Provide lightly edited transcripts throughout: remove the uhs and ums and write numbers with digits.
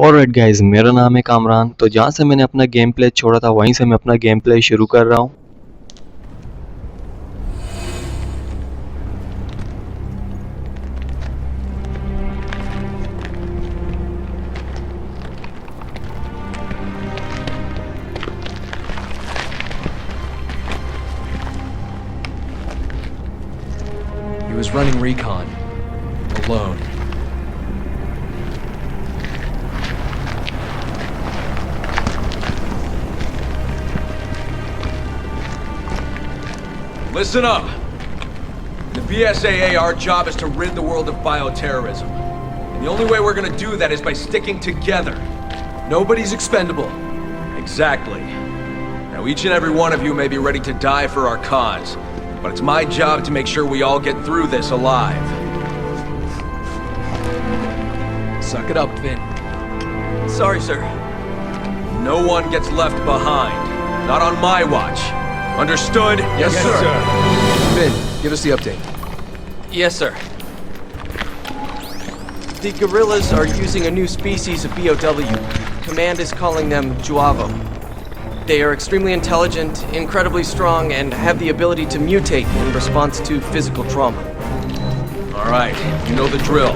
Alright guys, मेरा नाम है कामरान। तो जहाँ से मैंने अपना गेम प्ले छोड़ा था वहीं से मैं अपना गेम प्ले शुरू कर रहा हूँ। He was running recon, alone. Listen up! In the BSAA, our job is to rid the world of bioterrorism. And the only way we're gonna do that is by sticking together. Nobody's expendable. Exactly. Now, each and every one of you may be ready to die for our cause, but it's my job to make sure we all get through this alive. Suck it up, Finn. Sorry, sir. No one gets left behind. Not on my watch. Understood? Yes, sir. Finn, give us the update. Yes, sir. The guerrillas are using a new species of BOW. Command is calling them Juavo. They are extremely intelligent, incredibly strong, and have the ability to mutate in response to physical trauma. All right, you know the drill.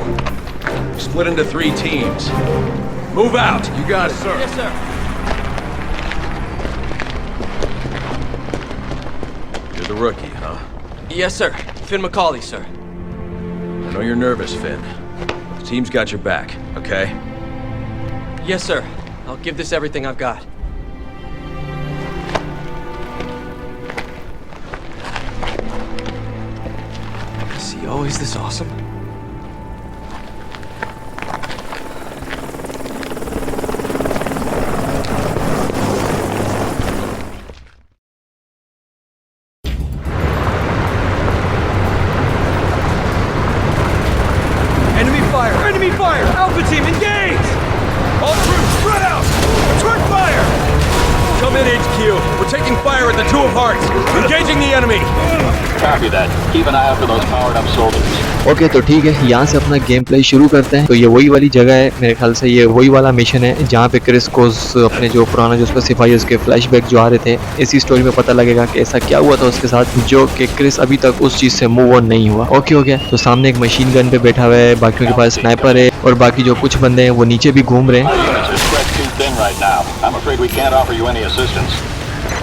Split into 3 teams. Move out! You got it, sir. Yes, sir. You're the rookie, huh? Yes, sir. Finn McCauley, sir. I know you're nervous, Finn. The team's got your back, okay? Yes, sir. I'll give this everything I've got. Is he always this awesome? Enemy fire! Enemy fire! Alpha team, engage! All troops, spread out! Return fire! Come in, HQ. We're taking fire at the Two of Hearts. Engaging the enemy. Copy that. Keep an eye out for those powered up soldiers. Okay तो ठीक है, यहाँ से अपना game play शुरू करते हैं। तो ये वही वाली जगह है, मेरे ख्याल से ये वही वाला मिशन है जहाँ पे क्रिस को अपने जो पुराना जो उसका सिपाही है उसके फ्लैशबैक जो आ रहे थे, इसी स्टोरी में पता लगेगा कि ऐसा क्या हुआ था उसके साथ, जो कि क्रिस अभी तक उस चीज़ से मूव ऑन नहीं हुआ। ओके हो गया। तो सामने एक मशीन गन पे बैठा हुआ है, बाकियों के पास स्नाइपर है और बाकी जो कुछ बंदे हैं वो नीचे भी घूम रहे हैं। Units are stretched too thin right now. I'm afraid we can't offer you any assistance.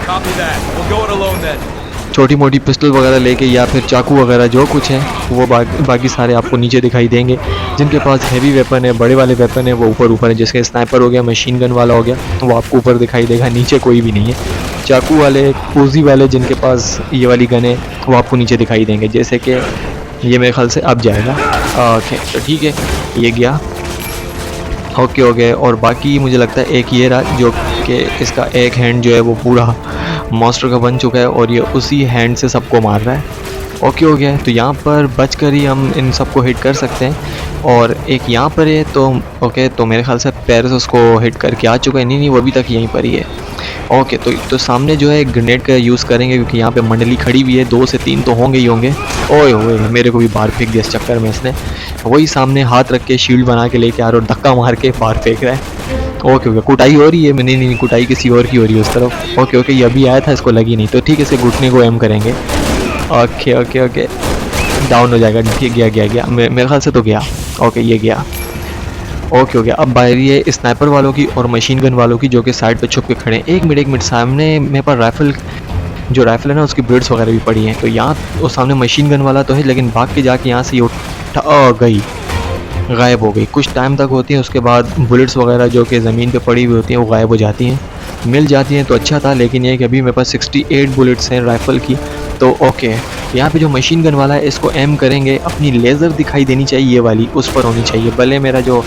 Copy that. We'll go it alone then. छोटी मोटी पिस्टल वगैरह लेके या फिर चाकू वगैरह जो कुछ है वो बाकी सारे आपको नीचे दिखाई देंगे। जिनके पास हैवी वेपन है, बड़े वाले वेपन है, वो ऊपर है। जैसे स्नाइपर हो गया, मशीन गन वाला हो गया, वो आपको ऊपर दिखाई देगा, नीचे कोई भी नहीं है। चाकू वाले, उजी वाले जिनके पास ये वाली गन है वो आपको नीचे दिखाई देंगे। जैसे कि ये मेरे ख्याल से अब जाएगा। ओके तो ठीक है, ये गया। ओके हो गए। और बाकी मुझे लगता है एक ये रहा जो कि इसका एक हैंड जो है वो पूरा मॉन्स्टर का बन चुका है और ये उसी हैंड से सबको मार रहा है। ओके हो गया। तो यहाँ पर बचकर ही हम इन सबको हिट कर सकते हैं। और एक यहाँ पर है तो ओके, तो मेरे ख्याल से पैरिस उसको हिट करके आ चुका है। नहीं वो अभी तक यहीं पर ही है। ओके तो सामने जो है ग्रेनेड का यूज़ करेंगे क्योंकि यहाँ पे मंडली खड़ी हुई है, 2 से 3 तो होंगे ही होंगे। ओए ओए, मेरे को भी बाहर फेंक दिया इस चक्कर में इसने। वही सामने हाथ रख के शील्ड बना के लेके आ रहा और धक्का मार के बाहर फेंक रहा है। ओके ओके, कुटाई हो रही है। नहीं कुटाई किसी और की हो रही है उस तरफ। ओके ये अभी आया था, इसको लगी नहीं। तो ठीक है, इसे घुटने को एम करेंगे। ओके डाउन हो जाएगा। ठीक, गया मेरे ख्याल से तो गया। ओके ये गया। ओके हो गया। अब बारी है स्नाइपर वालों की और मशीन गन वालों की, जो कि साइड पे छुप के खड़े हैं। एक मिनट सामने मेरे पास राइफल है ना, उसकी बुलेट्स वगैरह भी पड़ी हैं। तो यहाँ वो सामने मशीन गन वाला तो है, लेकिन भाग के जाके यहाँ से ये गायब हो गई। कुछ टाइम तक होती है, उसके बाद बुलेट्स वगैरह जो कि ज़मीन पे पड़ी हुई होती हैं वो गायब हो जाती हैं। मिल जाती हैं तो अच्छा था, लेकिन ये कि अभी मेरे पास 68 बुलेट्स हैं राइफ़ल की। तो ओके, यहाँ पे जो मशीन गन वाला है इसको एम करेंगे। अपनी लेज़र दिखाई देनी चाहिए, ये वाली उस पर होनी चाहिए। भले मेरा जो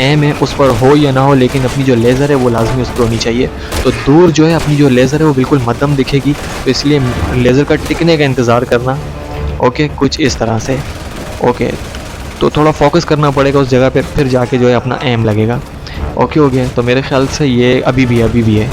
एम है उस पर हो या ना हो, लेकिन अपनी जो लेज़र है वो लाजमी उस पर होनी चाहिए। तो दूर जो है अपनी जो लेज़र है वो बिल्कुल मध्यम दिखेगी, तो इसलिए लेज़र का टिकने का इंतज़ार करना। ओके, कुछ इस तरह से। ओके तो थोड़ा फोकस करना पड़ेगा उस जगह पे, फिर जाके जो है अपना एम लगेगा। ओके हो गया। तो मेरे ख्याल से ये अभी भी है,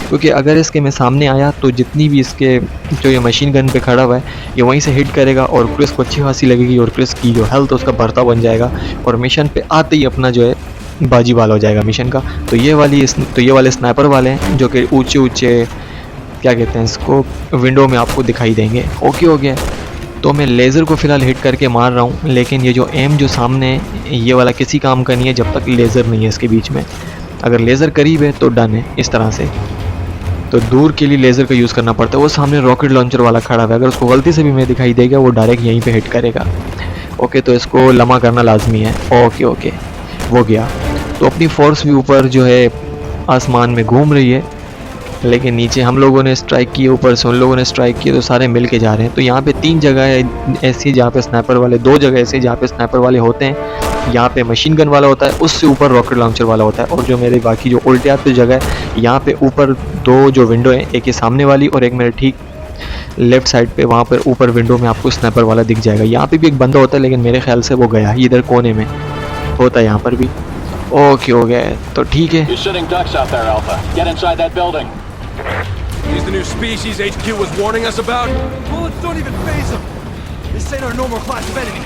क्योंकि अगर इसके मैं सामने आया तो जितनी भी इसके जो ये मशीन गन पे खड़ा हुआ है ये वहीं से हिट करेगा और क्रिस को अच्छी खासी लगेगी और क्रिस की जो हेल्थ उसका बढ़ता बन जाएगा और मिशन पे आते ही अपना जो है बाजी वाला हो जाएगा मिशन का। तो ये वाले स्नाइपर वाले हैं जो कि ऊंचे ऊंचे क्या कहते हैं इसको, विंडो में आपको दिखाई देंगे। ओके हो गया। तो मैं लेज़र को फ़िलहाल हिट करके मार रहा हूँ, लेकिन ये जो एम जो सामने है ये वाला किसी काम का नहीं है जब तक लेज़र नहीं है इसके बीच में। अगर लेज़र करीब है तो डन है इस तरह से। तो दूर के लिए लेज़र का यूज़ करना पड़ता है। वो सामने रॉकेट लॉन्चर वाला खड़ा हुआ है, अगर उसको गलती से भी मैं दिखाई देगा वो डायरेक्ट यहीं पे हिट करेगा। ओके, तो इसको लम्हा करना लाजमी है। ओके ओके, वो गया। तो अपनी फोर्स भी ऊपर जो है आसमान में घूम रही है, लेकिन नीचे हम लोगों ने स्ट्राइक किए, ऊपर से उन लोगों ने स्ट्राइक किए, तो सारे मिल के जा रहे हैं। तो यहाँ पे 3 जगह है ऐसी जहाँ पे स्नाइपर वाले, 2 जगह ऐसी जहाँ पे स्नाइपर वाले होते हैं। यहाँ पे मशीन गन वाला होता है, उससे ऊपर रॉकेट लॉन्चर वाला होता है। और जो मेरे बाकी जो उल्टे हाथ पे जगह है, यहाँ पे ऊपर 2 जो विंडो है, एक ये सामने वाली और एक मेरे ठीक लेफ्ट साइड पे, वहाँ पर ऊपर विंडो में आपको स्नाइपर वाला दिख जाएगा। यहाँ पे भी एक बंदा होता है, लेकिन मेरे ख्याल से वो गया इधर कोने में होता है यहाँ पर भी। ओके हो गया है, तो ठीक है। You're shooting ducks out there, Alpha. Get inside that building. These the new species HQ was warning us about? Bullets don't even phase them. This ain't our normal class of enemy.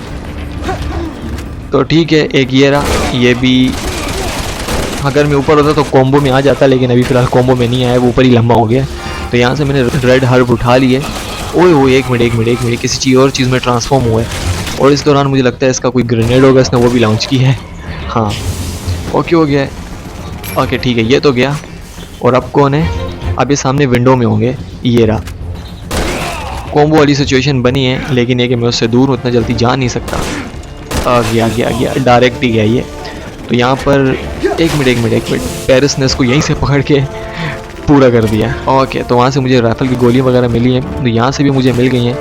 तो ठीक है, एक ये रहा, ये भी अगर मैं ऊपर होता तो कॉम्बो में आ जाता, लेकिन अभी फ़िलहाल कॉम्बो में नहीं आया, वो ऊपर ही लंबा हो गया। तो यहाँ से मैंने रेड हर्ब उठा लिए। ओए ओए, एक मिनट, किसी चीज़ और चीज़ में ट्रांसफॉर्म हुआ है। और इस दौरान मुझे लगता है इसका कोई ग्रेनेड होगा, इसने वो भी लॉन्च की है। हाँ, ओके हो गया है। ओके ठीक है, ये तो गया। और अब कौन है? अब ये सामने विंडो में होंगे। ये रहा, कॉम्बो वाली सिचुएशन बनी है, लेकिन ये कि मैं उससे दूर हूँ, उतना जल्दी जा नहीं सकता। गया डायरेक्ट ही गया ये। तो यहाँ पर एक मिनट, पेरिस ने इसको यहीं से पकड़ के पूरा कर दिया। ओके, तो वहाँ से मुझे राइफल की गोलियाँ वगैरह मिली हैं, तो यहाँ से भी मुझे मिल गई हैं।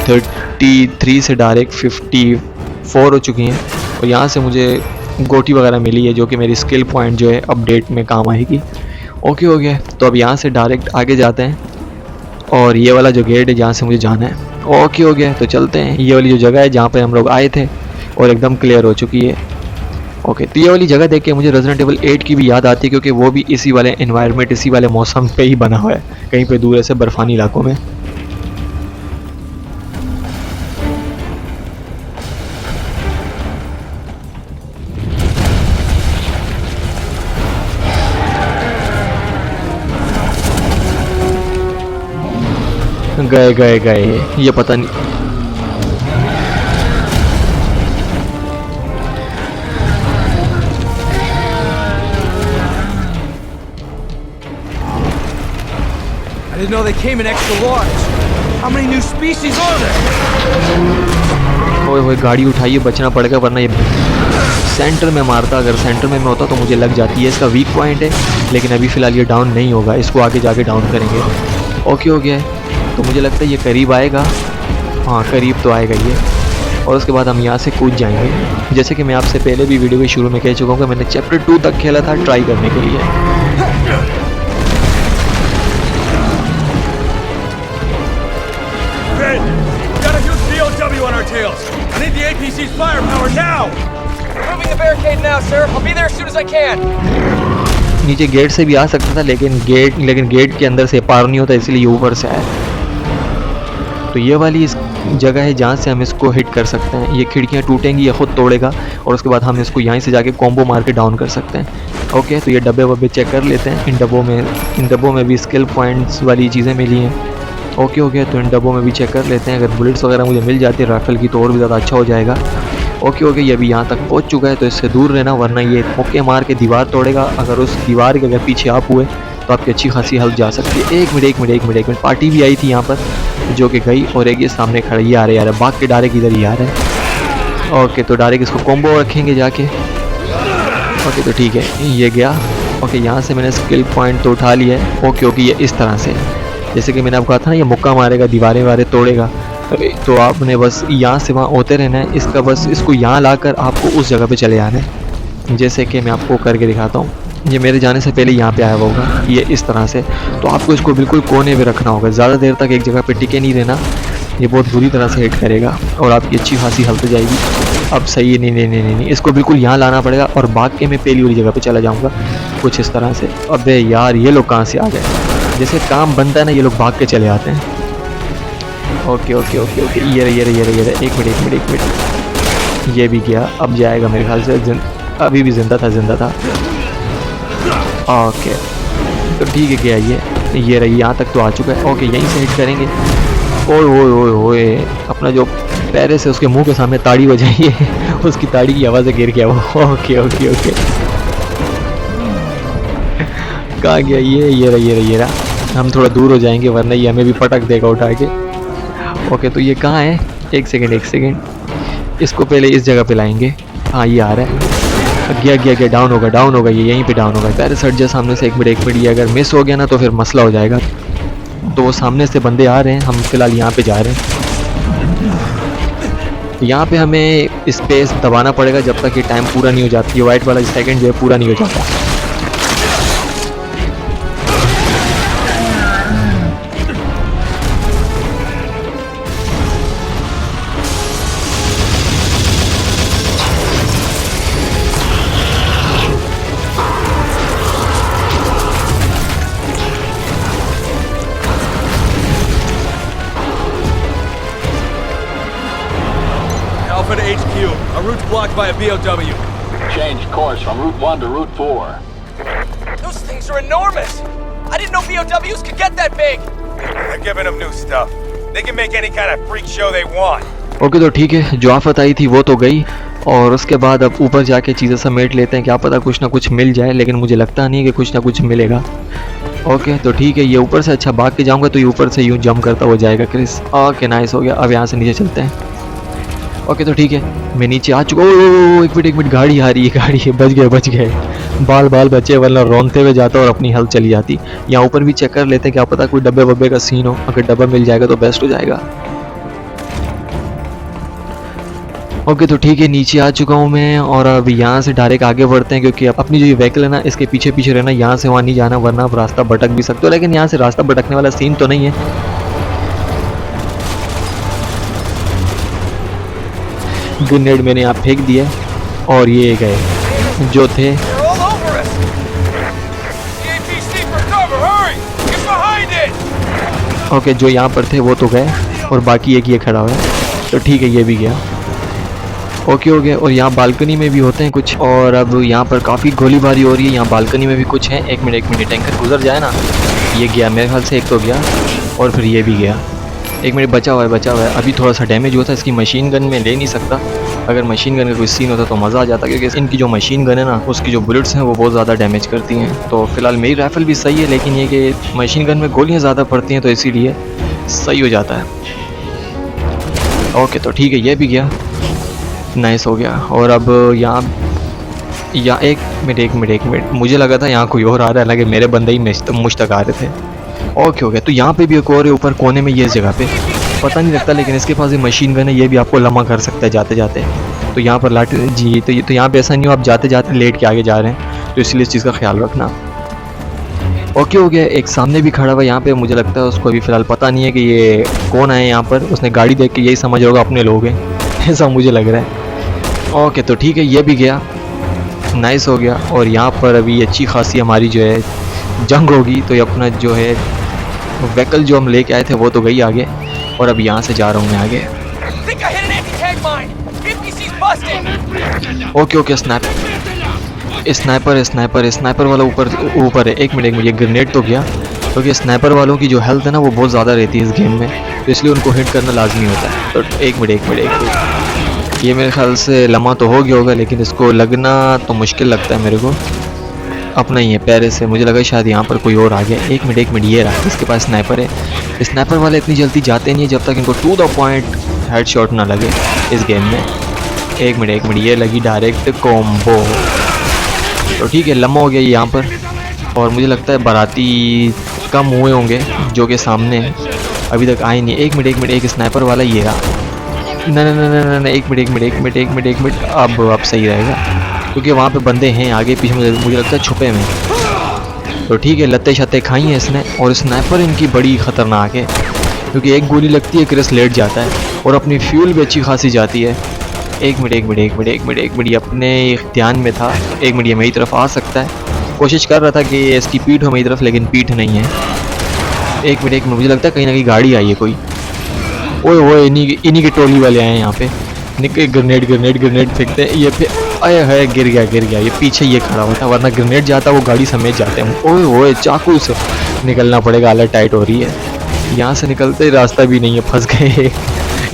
33 से डायरेक्ट 54 हो चुकी हैं। और यहाँ से मुझे गोटी वगैरह मिली है, जो कि मेरी स्किल पॉइंट जो है अपडेट में काम आएगी। ओके हो गया। तो अब यहाँ से डायरेक्ट आगे जाते हैं, और ये वाला जो गेट है जहाँ से मुझे जाना है। ओके हो गया, तो चलते हैं। ये वाली जो जगह है जहाँ पे हम लोग आए थे और एकदम क्लियर हो चुकी है। ओके, तो ये वाली जगह देख के मुझे रेजिडेंट एविल 8 की भी याद आती है, क्योंकि वो भी इसी वाले एनवायरनमेंट, इसी वाले मौसम पे ही बना हुआ है, कहीं पे दूर ऐसे बर्फानी इलाकों में। गए ये पता नहीं। I didn't know they came in extra large. How many new species are there? ओए गाड़ी उठाइए, बचना पड़ेगा, वरना ये सेंटर में मारता। अगर सेंटर में मैं होता तो मुझे लग जाती है। इसका वीक पॉइंट है, लेकिन अभी फ़िलहाल ये डाउन नहीं होगा, इसको आगे जाके डाउन करेंगे। ओके हो गया है। तो मुझे लगता है ये करीब आएगा। हाँ, करीब तो आएगा ये। और उसके बाद हम यहाँ से कूद जाएंगे। जैसे कि मैं आपसे पहले भी वीडियो के शुरू में कह चुका हूँ कि मैंने चैप्टर 2 तक खेला था ट्राई करने के लिए। Ben, got a huge BOW on our tails. I need the APC's firepower now. Moving the barricade now, sir. I'll be there as soon as I can. नीचे गेट से भी आ सकता था, लेकिन गेट के अंदर से पार नहीं होता, इसलिए ऊपर से आया। तो ये वाली इस जगह है जहाँ से हम इसको हिट कर सकते हैं। ये खिड़कियाँ टूटेंगी, ये खुद तोड़ेगा, और उसके बाद हम इसको यहीं से जाके कॉम्बो मार के डाउन कर सकते हैं। ओके, तो ये डब्बे वब्बे चेक कर लेते हैं। इन डब्बों में भी स्किल पॉइंट्स वाली चीज़ें मिली हैं। ओके हो गया, तो इन डब्बों में भी चेक कर लेते हैं। अगर बुलेट्स वगैरह मुझे मिल जाती है राइफल की तो और भी ज़्यादा अच्छा हो जाएगा। ओके ये अभी यहाँ तक पहुँच चुका है, तो इससे दूर रहना, वरना ये मुक्के मार के दीवार तोड़ेगा। अगर उस दीवार के अगर पीछे आप हुए तो आपकी अच्छी खासी हेल्प जा सकती है। एक मिनट, पार्टी भी आई थी यहाँ पर जो कि गई, और एक ये सामने खड़ा, ये आ रहा है भाग के डायरेक्ट इधर ही आ रहा है। ओके, तो डायरेक्ट इसको कॉम्बो रखेंगे जाके। ओके, तो ठीक है, ये गया। ओके, यहाँ से मैंने स्किल पॉइंट तो उठा लिया है। ओके, ये इस तरह से, जैसे कि मैंने आपको कहा था ना, ये मुक्का मारेगा, दीवारें वारे तोड़ेगा। तो आपने बस यहाँ से वहाँ होते रहना है। इसका बस इसको यहाँ लाकर आपको उस जगह पे चले आना है, जैसे कि मैं आपको करके दिखाता हूँ। ये मेरे जाने से पहले यहाँ पे आया हुआ होगा, ये इस तरह से। तो आपको इसको बिल्कुल कोने में रखना होगा, ज़्यादा देर तक एक जगह पे टिके नहीं रहना, ये बहुत बुरी तरह से हिट करेगा और आपकी अच्छी खासी हेल्थ जाएगी। अब सही है, नहीं, इसको बिल्कुल यहाँ लाना पड़ेगा, और भाग के मैं पहली वाली जगह पे चला जाऊँगा कुछ इस तरह से। अबे यार, ये लोग कहाँ से आ गए? जैसे काम बनता है ना, ये लोग भाग के चले आते हैं। ओके, ये रहा। एक मिनट, ये भी गया। अब जाएगा मेरे ख्याल से अभी भी जिंदा था। ओके तो ठीक है, क्या ये रही, यहाँ तक तो आ चुका है। ओके यहीं से हिट करेंगे। ओए अपना जो पैरिस है उसके मुंह के सामने ताड़ी बजाई है उसकी ताड़ी की आवाज़ से गिर गया वो। ओके कहाँ गया ये रहा। हम थोड़ा दूर हो जाएंगे वरना ये हमें भी पटक देगा उठा के। ओके तो ये कहाँ है? एक सेकेंड, इसको पहले इस जगह पे लाएंगे। हाँ ये आ रहा है, गया डाउन होगा ये यहीं पे डाउन होगा। पैरिस हट जा सामने से, एक मिनट ये अगर मिस हो गया ना तो फिर मसला हो जाएगा। तो वो सामने से बंदे आ रहे हैं, हम फिलहाल यहाँ पे जा रहे हैं। यहाँ पे हमें स्पेस दबाना पड़ेगा जब तक ये टाइम पूरा नहीं हो जाती है, वाइट वाला सेकंड जो है पूरा नहीं हो जाता। Alpha to HQ. Our route's blocked by a BOW. Change course from Route 1 to Route 4. Those things are enormous! I didn't know BOWs could get that big! They're giving them new stuff. They can make any kind of freak show they want. Okay तो ठीक है, जो आफत आई थी वो तो गई और उसके बाद अब ऊपर जाके चीज़ें समेट लेते हैं। क्या पता कुछ ना कुछ मिल जाए, लेकिन मुझे लगता नहीं है कि कुछ ना कुछ मिलेगा। ओके तो ठीक है, ये ऊपर से अच्छा भाग के जाऊँगा तो ये ऊपर से यूँ जंप करता हो जाएगा क्रिस। ओके नाइस हो गया। अब यहाँ से नीचे चलते हैं। ओके तो ठीक है, मैं नीचे आ चुका। ओ एक मिनट गाड़ी आ रही है, बच गए बाल बचे, वरना रोनते हुए जाता और अपनी हेल्थ चली जाती। यहाँ ऊपर भी चेक कर लेते हैं, क्या पता कोई डब्बे वब्बे का सीन हो। अगर डब्बा मिल जाएगा तो बेस्ट हो जाएगा। ओके तो ठीक है, नीचे आ चुका हूँ मैं और अब यहाँ से डायरेक्ट आगे बढ़ते हैं, क्योंकि अपनी जो ये व्हीकल है ना इसके पीछे रहना, यहाँ से वहाँ नहीं जाना वरना आप रास्ता भटक भी सकते हो। लेकिन यहाँ से रास्ता भटकने वाला सीन तो नहीं है। ग्रेनेड मैंने यहाँ फेंक दिया और ये गए जो थे। They're all over us. The APC for cover. Hurry! Get behind it. Okay जो यहाँ पर थे वो तो गए और बाकी एक ये खड़ा हुआ है। तो ठीक है, ये भी गया। ओके हो गया। और यहाँ बालकनी में भी होते हैं कुछ, और अब यहाँ पर काफ़ी गोलीबारी हो रही है। यहाँ बालकनी में भी कुछ है। एक मिनट टैंकर गुजर जाए ना। ये गया मेरे ख्याल से, एक तो गया और फिर ये भी गया। एक मिनट बचा हुआ है। अभी थोड़ा सा डैमेज हुआ था, इसकी मशीन गन में ले नहीं सकता। अगर मशीन गन का कोई सीन होता तो मज़ा आ जाता, क्योंकि इनकी जो मशीन गन है ना उसकी जो बुलेट्स हैं वो बहुत ज़्यादा डैमेज करती हैं। तो फिलहाल मेरी राइफल भी सही है, लेकिन ये कि मशीन गन में गोलियाँ ज़्यादा पड़ती हैं तो इसीलिए सही हो जाता है। ओके तो ठीक है, ये भी गया, नाइस हो गया। और अब यहाँ एक मिनट मुझे लगा था यहाँ कोई और आ रहा है, लगे मेरे बंदे ही मुझ तक आ रहे थे। ओके हो गया। तो यहाँ पे भी एक और है ऊपर कोने में, ये जगह पे पता नहीं लगता, लेकिन इसके पास ये मशीन गन है, ये भी आपको लम्हा कर सकता है जाते जाते। तो यहाँ पर लाठी जी, तो यहाँ पे ऐसा नहीं हो आप जाते जाते लेट के आगे जा रहे हैं, तो इसलिए इस चीज़ का ख्याल रखना। ओके हो गया। एक सामने भी खड़ा हुआ यहाँ पे, मुझे लगता है उसको अभी फ़िलहाल पता नहीं है कि ये कौन आए यहाँ पर। उसने गाड़ी देख के यही समझ रहा होगा अपने लोग हैं, ऐसा मुझे लग रहा है। ओके तो ठीक है, ये भी गया, नाइस हो गया। और यहाँ पर अभी अच्छी खासी हमारी जो है जंग होगी। तो ये अपना जो है व्हीकल जो हम लेके आए थे वो तो गई आगे, और अब यहाँ से जा रहा हूँ मैं आगे। Think I hit an anti-tank mine! APC's busted! Okay sniper वाला ऊपर है। एक मिनट ये ग्रेनेड तो गया, क्योंकि स्नाइपर वालों की जो हेल्थ है ना वो बहुत ज़्यादा रहती है इस गेम में, तो इसलिए उनको हिट करना लाजमी होता है। तो एक मिनट ये मेरे ख्याल से लम्हा तो हो गया होगा, लेकिन इसको लगना तो मुश्किल लगता है मेरे को। अपना ही है पैरिस से, मुझे लगा शायद यहाँ पर कोई और आ गया। एक मिनट ये रहा, इसके पास स्नाइपर है। स्नाइपर वाले इतनी जल्दी जाते नहीं है जब तक इनको टू द पॉइंट हेडशॉट ना लगे इस गेम में। एक मिनट ये लगी डायरेक्ट कॉम्बो। तो ठीक है, लम्हा हो गया यहाँ पर। और मुझे लगता है बाराती कम हुए होंगे जो कि सामने अभी तक आए नहीं। एक मिनट एक स्नाइपर वाला ये रहा। ना एक मिनट अब सही रहेगा, क्योंकि वहाँ पे बंदे हैं आगे पीछे, मुझे लगता है छुपे में। तो ठीक है, लत्ते शत्ते खाई हैं इसने। और स्नाइपर इनकी बड़ी ख़तरनाक है, क्योंकि एक गोली लगती है क्रिस लेट जाता है और अपनी फ्यूल भी अच्छी खासी जाती है। एक मिनट ये अपने ध्यान में था। एक मिनट ये मेरी तरफ आ सकता है, कोशिश कर रहा था कि इसकी पीठ हो मेरी तरफ, लेकिन पीठ नहीं है। एक मिनट मुझे लगता है कहीं ना कहीं गाड़ी आई है कोई। ओए इन्हीं की टोली वाले आए हैं यहाँ पे। निके ग्रेनेड फेंकते हैं ये पे। अरे है गिर गया, ये पीछे ये खड़ा हुआ था, वरना ग्रेनेड जाता वो गाड़ी समेत जाते हैं। ओए ओए चाकू से निकलना पड़ेगा, हालत टाइट हो रही है, यहाँ से निकलते रास्ता भी नहीं है, फंस गए।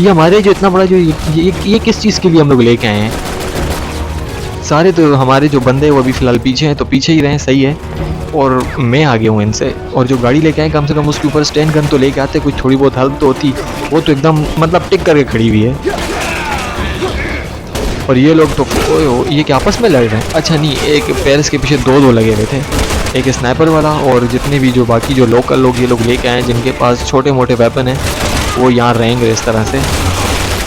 ये हमारे जो इतना बड़ा जो ये किस चीज़ के लिए हम लोग लेके आए हैं? सारे तो हमारे जो बंदे हैं वो अभी फ़िलहाल पीछे हैं, तो पीछे ही रहें, सही है। और मैं आगे हूँ इनसे, और जो गाड़ी लेके आए कम से कम उसके ऊपर स्टैंड गन तो लेके आते, कुछ थोड़ी बहुत हेल्प तो होती। वो तो एकदम मतलब टिक करके खड़ी हुई है। और ये लोग तो ये क्या आपस में लड़ रहे हैं? अच्छा नहीं, एक पेरिस के पीछे दो लगे हुए थे, एक स्नाइपर वाला, और जितने भी जो बाकी जो लोकल लोग ये लोग लेके आए जिनके पास छोटे मोटे वेपन हैं वो यहाँ रहेंगे इस तरह से।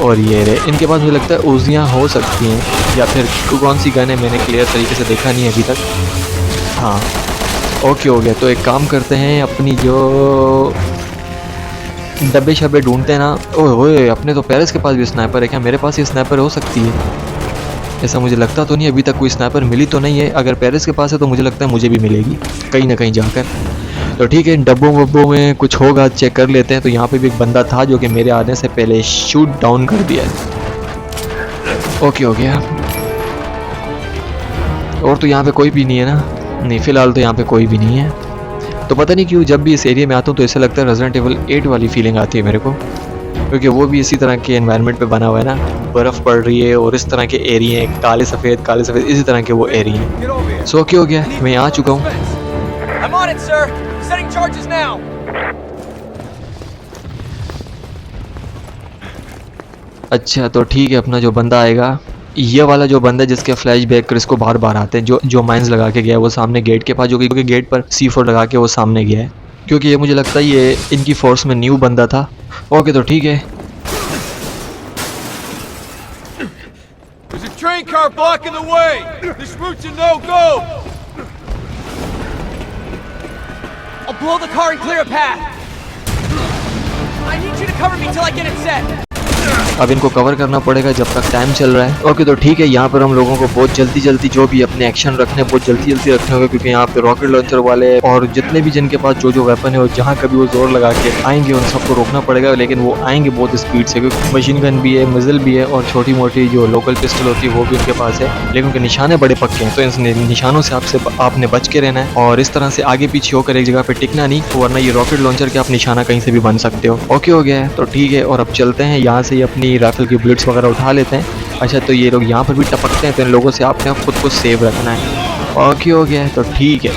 और ये रहे, इनके पास मुझे लगता है उजियाँ हो सकती हैं, या फिर कौन सी गन है मैंने क्लियर तरीके से देखा नहीं अभी तक। हाँ ओके हो गया। तो एक काम करते हैं, अपनी जो डब्बे शब्बे ढूंढते हैं ना। ओए अपने तो पेरिस के पास भी स्नाइपर है, क्या मेरे पास ही स्नाइपर हो सकती है? ऐसा मुझे लगता तो नहीं, अभी तक कोई स्नाइपर मिली तो नहीं है। अगर पेरिस के पास है तो मुझे लगता है मुझे भी मिलेगी कहीं ना कहीं जाकर। तो ठीक है, इन डब्बों वब्बों में कुछ होगा, चेक कर लेते हैं। तो यहाँ पे भी एक बंदा था जो कि मेरे आने से पहले शूट डाउन कर दिया है। ओके हो गया। और तो यहाँ पे कोई भी नहीं है ना? नहीं, फ़िलहाल तो यहाँ पे कोई भी नहीं है। तो पता नहीं क्यों जब भी इस एरिया में आता हूँ तो ऐसा लगता है रेजिडेंट एविल 8 वाली फीलिंग आती है मेरे को, क्योंकि वो भी इसी तरह के एनवायरनमेंट पे बना हुआ है ना, बर्फ़ पड़ रही है और इस तरह के एरिया हैं, काले सफ़ेद इसी तरह के वो एरिया हैं। सो क्या हो गया, मैं यहाँ आ चुका हूँ। I'm on it, sir. Setting charges now. अच्छा तो ठीक है, अपना जो बंदा आएगा, ये वाला जो बंदा जिसके फ्लैशबैक इसको बार बार आते हैं, जो माइंस लगा के गया है वो सामने गेट के पास, जो कि गेट पर C4 लगा के वो सामने गया है, क्योंकि ये मुझे लगता है ये इनकी फोर्स में न्यू बंदा था। ओके तो ठीक है। There's a train car blocking the way. This route's a no-go. I'll blow the car and clear a path. I need you to cover me till I get it set. अब इनको cover करना पड़ेगा जब तक time चल रहा है। Okay तो ठीक है, यहाँ पर हम लोगों को बहुत जल्दी जो भी अपने एक्शन रखने बहुत जल्दी रखने होंगे, क्योंकि यहाँ पे रॉकेट लॉन्चर वाले और जितने भी जिनके पास जो वेपन है, और जहाँ कभी वो जोर लगा के आएंगे उन सबको रोकना पड़ेगा। लेकिन वो आएंगे बहुत स्पीड से, क्योंकि मशीन गन भी है, मिज़िल भी है, और छोटी मोटी जो लोकल पिस्टल होती है वो भी उनके पास है, लेकिन उनके निशाने बड़े पक्के हैं। तो इन निशानों से आपने बच के रहना है, और इस तरह से आगे पीछे होकर एक जगह पे टिकना नहीं, वरना ये रॉकेट लॉन्चर के आप निशाना कहीं से भी बन सकते हो। ओके हो गया है, तो ठीक है। और अब चलते हैं यहाँ से अपनी राइफल की बुलेट्स वगैरह उठा लेते हैं। अच्छा तो ये लोग यहाँ पर भी टपकते हैं, तो इन लोगों से आपने खुद को सेव रखना है। ओके हो गया है, तो ठीक है।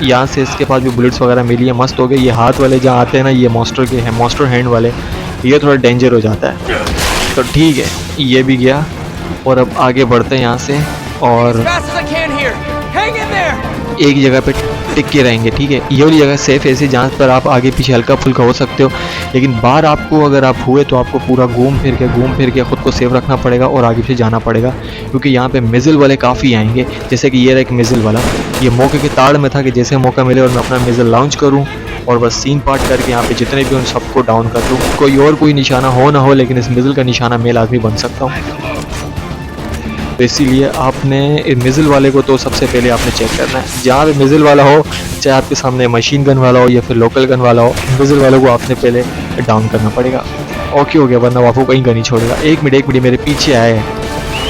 यहाँ से इसके पास भी बुलेट्स वगैरह मिली है, मस्त हो गए। ये हाथ वाले जहाँ आते हैं ना, ये मॉन्स्टर के हैं, मॉन्स्टर हैंड वाले, ये थोड़ा डेंजर हो जाता है। तो ठीक है, ये भी गया। और अब आगे बढ़ते हैं यहाँ से, और Fast as I can here. Hang in there. एक जगह पे टिक के रहेंगे, ठीक है। ये वाली जगह सेफ है, ऐसी जहाँ पर आप आगे पीछे हल्का फुल्का हो सकते हो, लेकिन बाहर आपको अगर आप हुए तो आपको पूरा घूम फिर के खुद को सेफ रखना पड़ेगा और आगे पीछे जाना पड़ेगा, क्योंकि यहाँ पे मिज़िल वाले काफ़ी आएंगे। जैसे कि ये रहा एक मिज़िल वाला, ये मौके के ताड़ में था कि जैसे मौका मिले और मैं अपना मिज़िल लॉन्च करूँ और बस सीन पार्ट करके यहाँ पे जितने भी उन सबको डाउन कर दूँ। कोई निशाना हो ना हो, लेकिन इस मिज़िल का निशाना मैं लाजमी बन सकता हूँ। तो इसीलिए आपने मिज़िल वाले को तो सबसे पहले आपने चेक करना है। जहाँ भी मिज़िल वाला हो, चाहे आपके सामने मशीन गन वाला हो या फिर लोकल गन वाला हो, मिज़िल वाले को आपने पहले डाउन करना पड़ेगा। ओके हो गया, वरना आपको कहीं का नहीं छोड़ेगा। एक मिनट मेरे पीछे आए हैं,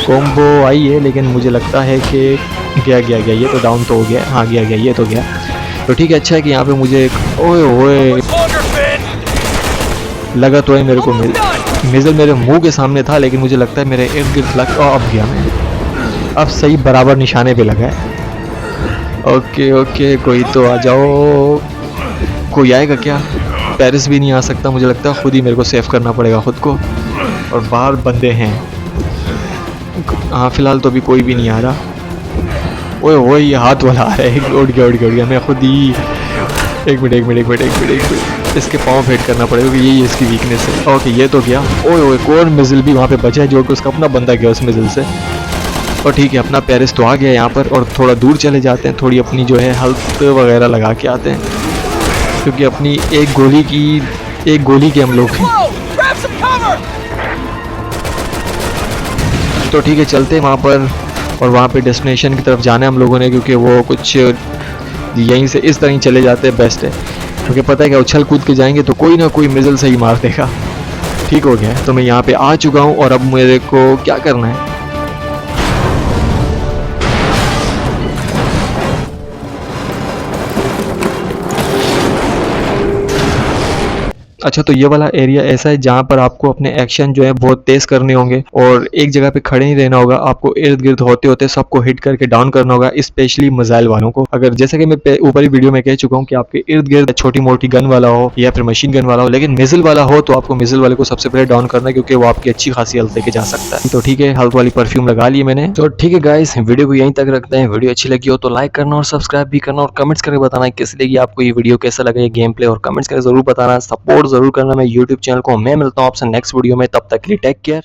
कॉम्बो आई है, लेकिन मुझे लगता है कि गया ये तो डाउन तो हो गया। हाँ गया ये तो गया। तो ठीक है, अच्छा है कि यहाँ पे मुझे ओए लगा तो है मेरे को मिज़िल मेरे मुंह के सामने था, लेकिन मुझे लगता है मेरे इर्द गिर्द लग, अब गया मैं, अब सही बराबर निशाने पे लगा है। ओके कोई तो आ जाओ। कोई आएगा क्या? पेरिस भी नहीं आ सकता, मुझे लगता है खुद ही मेरे को सेव करना पड़ेगा खुद को। और बाहर बंदे हैं। हाँ फिलहाल तो अभी कोई भी नहीं आ रहा। ओए ये हाथ वाला आ रहा है, उड़ गया मैं खुद ही। एक मिनट इसके पाँव फेट करना पड़ेगा, क्योंकि यही इसकी वीकनेस है। ओके ये तो गया। ओए कौन मिज़िल भी वहाँ पे बचा है, जो कि उसका अपना बंदा गया उस मिज़िल से। और ठीक है, अपना पेरिस तो आ गया यहाँ पर। और थोड़ा दूर चले जाते हैं, थोड़ी अपनी जो है हेल्थ वगैरह लगा के आते हैं, क्योंकि अपनी एक गोली के हम लोग हैं। तो ठीक है, चलते हैं वहाँ पर, और वहाँ पे डेस्टिनेशन की तरफ जाना है हम लोगों ने, क्योंकि वो कुछ यहीं से इस तरह ही चले जाते हैं, बेस्ट है। क्योंकि पता है कि उछल कूद के जाएंगे तो कोई ना कोई मिज़िल से ही मार देगा। ठीक हो गया, तो मैं यहाँ पे आ चुका हूँ, और अब मेरे को क्या करना है? अच्छा, तो ये वाला एरिया ऐसा है जहाँ पर आपको अपने एक्शन जो है बहुत तेज करने होंगे और एक जगह पे खड़े नहीं रहना होगा, आपको इर्द गिर्द होते होते सबको हिट करके डाउन करना होगा, स्पेशली मिसाइल वालों को। अगर जैसा कि मैं ऊपर ही वीडियो में कह चुका हूँ कि आपके इर्द गिर्द छोटी मोटी गन वाला हो या फिर मशीन गन वाला हो, लेकिन मिसाइल वाला हो तो आपको मिसाइल वाले को सबसे पहले डाउन करना है, क्योंकि वो आपकी अच्छी खासी हेल्थ लेके जा सकता है। तो ठीक है, हेल्थ वाली परफ्यूम लगा ली मैंने। तो ठीक है गाइस, वीडियो को यहीं तक रखते हैं। वीडियो अच्छी लगी हो तो लाइक करना और सब्सक्राइब भी करना और कमेंट्स करके बताना कैसी लगी आपको ये वीडियो, कैसा लगा ये गेम प्ले, और कमेंट्स करके जरूर बताना, सपोर्ट जरूर करना मैं यूट्यूब चैनल को। मैं मिलता हूँ आपसे नेक्स्ट वीडियो में, तब तक के लिए टेक केयर।